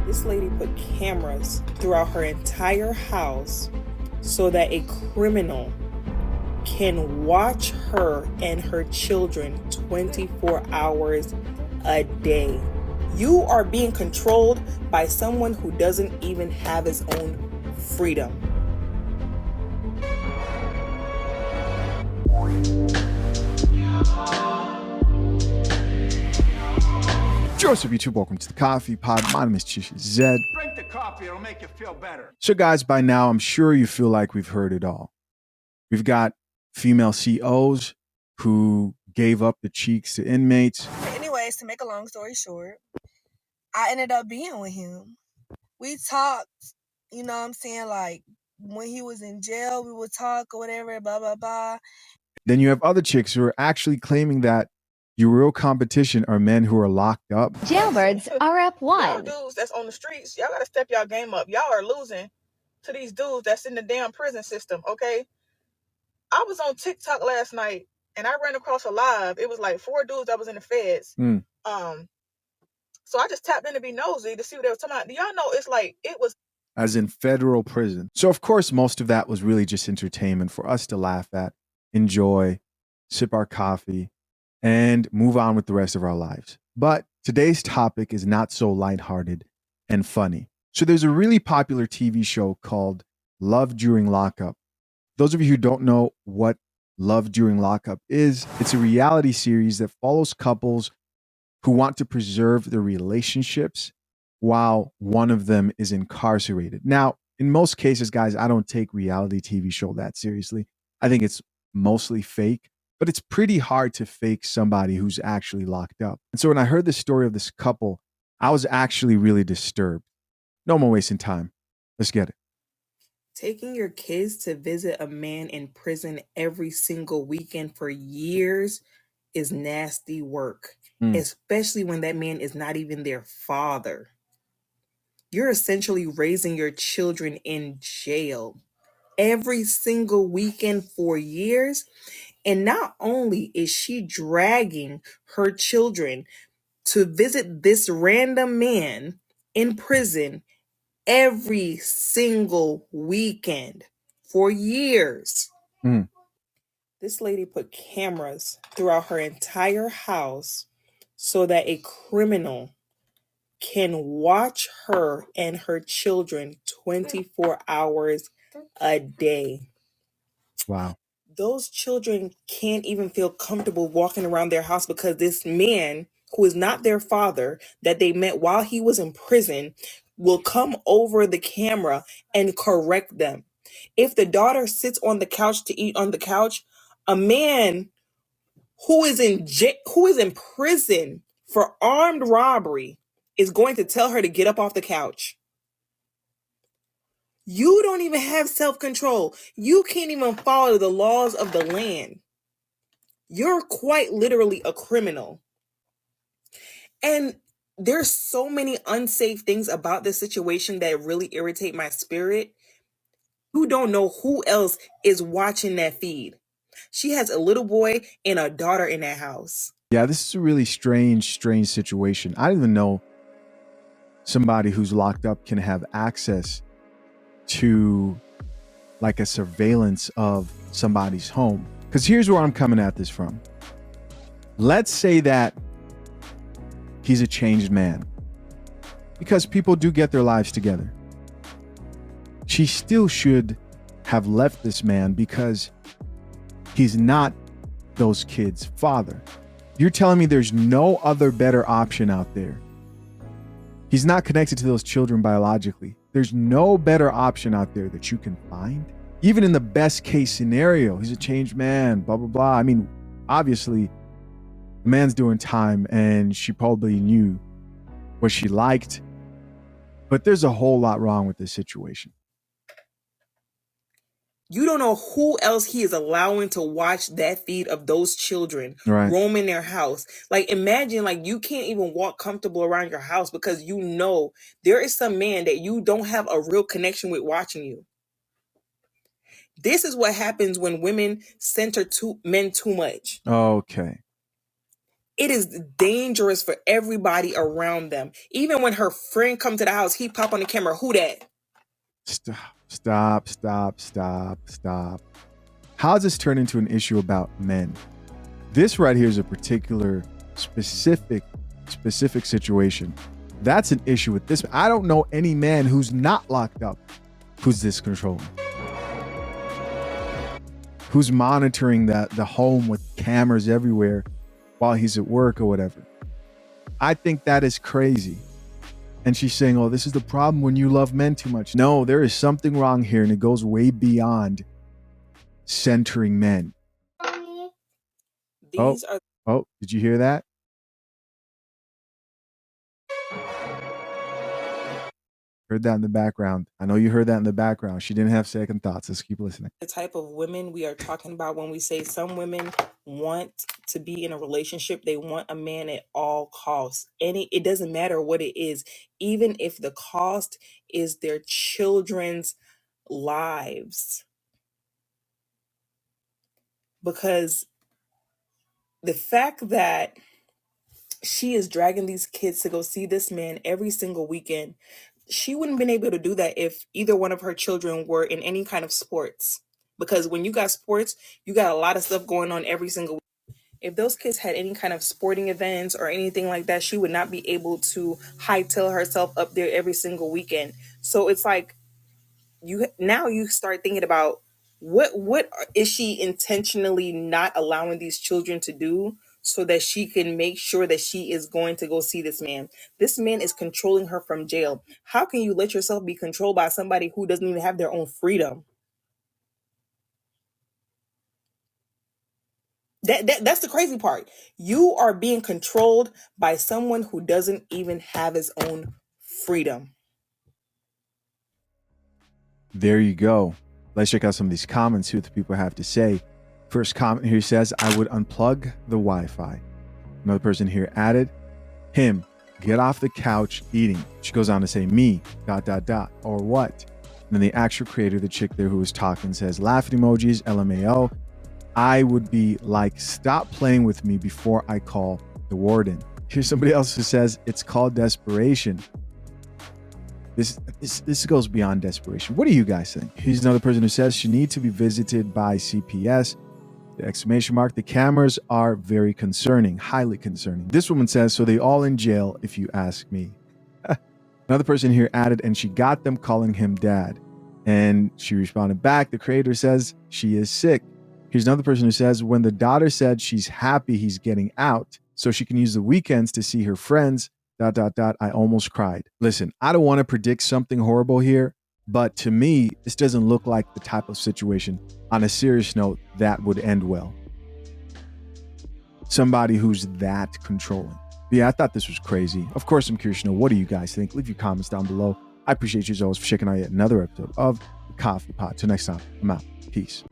This lady put cameras throughout her entire house so that a criminal can watch her and her children 24 hours a day. You are being controlled by someone who doesn't even have his own freedom. Joseph, YouTube, welcome to the Coffee Pod. My name is Chisha Zed. Drink the coffee, it'll make you feel better. So guys, by now, I'm sure you feel like we've heard it all. We've got female COs who gave up the cheeks to inmates. Anyways, to make a long story short, I ended up being with him. We talked, you know what I'm saying? Like, when he was in jail, we would talk or whatever, blah, blah, blah. Then you have other chicks who are actually claiming that your real competition are men who are locked up. Jailbirds are up Y'all one. dudes that's on the streets, y'all gotta step y'all game up. Y'all are losing to these dudes that's in the damn prison system, okay? I was on TikTok last night and I ran across a live. It was like 4 dudes that was in the feds. So I just tapped in to be nosy to see what they were talking about. Do y'all know it's like it was As in federal prison. So of course, most of that was really just entertainment for us to laugh at, enjoy, sip our coffee, and move on with the rest of our lives. But today's topic is not so lighthearted and funny. So there's a really popular TV show called Love During Lockup. Those of you who don't know what Love During Lockup is, it's a reality series that follows couples who want to preserve their relationships while one of them is incarcerated. Now, in most cases, guys, I don't take reality TV show that seriously. I think it's mostly fake, but it's pretty hard to fake somebody who's actually locked up. And so when I heard the story of this couple, I was actually really disturbed. No more wasting time. Let's get it. taking your kids to visit a man in prison every single weekend for years is nasty work, especially when that man is not even their father. You're essentially raising your children in jail every single weekend for years. And not only is she dragging her children to visit this random man in prison every single weekend for years. This lady put cameras throughout her entire house so that a criminal can watch her and her children 24 hours a day. Wow. Those children can't even feel comfortable walking around their house because this man, who is not their father, that they met while he was in prison, will come over the camera and correct them. If the daughter sits on the couch to eat on the couch, a man who is in prison for armed robbery is going to tell her to get up off the couch. You don't even have self-control. You can't even follow the laws of the land. You're quite literally a criminal. And there's so many unsafe things about this situation that really irritate my spirit. You don't know who else is watching that feed. She has a little boy and a daughter in that house. Yeah, this is a really strange situation. I don't even know somebody who's locked up can have access to like a surveillance of somebody's home. Because here's where I'm coming at this from. Let's say that he's a changed man, because people do get their lives together. She still should have left this man because he's not those kids' father. You're telling me there's no other better option out there? He's not connected to those children biologically. There's no better option out there that you can find? Even in the best case scenario, he's a changed man, blah, blah, blah. I mean, obviously, the man's doing time and she probably knew what she liked, but there's a whole lot wrong with this situation. You don't know who else he is allowing to watch that feed of those children roaming their house. Like, imagine, like, you can't even walk comfortable around your house because you know there is some man that you don't have a real connection with watching you. This is what happens when women center men too much. Okay. it is dangerous for everybody around them. Even when her friend come to the house, he pop on the camera. Who that? Stop. How does this turn into an issue about men? This right here is a particular specific situation. That's an issue with this. I don't know any man who's not locked up who's this controlling, who's monitoring the home with cameras everywhere while he's at work or whatever. I think that is crazy. And she's saying, oh, this is the problem when you love men too much. No, there is something wrong here, and it goes way beyond centering men. Did you hear that? Heard that in the background. I know you heard that in the background. She didn't have second thoughts. Let's keep listening. The type of women we are talking about when we say some women want to be in a relationship. They want a man at all costs. It doesn't matter what it is, even if the cost is their children's lives. Because the fact that she is dragging these kids to go see this man every single weekend, she wouldn't have been able to do that if either one of her children were in any kind of sports. Because when you got sports, you got a lot of stuff going on every single week. If those kids had any kind of sporting events or anything like that, she would not be able to hightail herself up there every single weekend. So it's like you start thinking about what is she intentionally not allowing these children to do so that she can make sure that she is going to go see this man. This man is controlling her from jail. How can you let yourself be controlled by somebody who doesn't even have their own freedom? That's the crazy part. You are being controlled by someone who doesn't even have his own freedom. There you go. Let's check out some of these comments, see what the people have to say. First comment here says, I would unplug the Wi-Fi. Another person here added, him, get off the couch eating. She goes on to say, me, ... or what? And then the actual creator, the chick there who was talking, says, laughing emojis, LMAO. I would be like, stop playing with me before I call the warden. Here's somebody else who says, it's called desperation. This goes beyond desperation. What do you guys think? Here's another person who says, she needs to be visited by CPS. The exclamation mark. The cameras are very concerning, highly concerning. This woman says, so they all in jail if you ask me. Another person here added, and she got them calling him dad. And she responded back. The creator says, she is sick. Here's another person who says, when the daughter said she's happy he's getting out so she can use the weekends to see her friends, ... I almost cried. Listen, I don't want to predict something horrible here, but to me, this doesn't look like the type of situation, on a serious note, that would end well. Somebody who's that controlling. But yeah, I thought this was crazy. Of course, I'm curious to know, what do you guys think? Leave your comments down below. I appreciate you as always for checking out yet another episode of The Coffee Pot. Till next time, I'm out. Peace.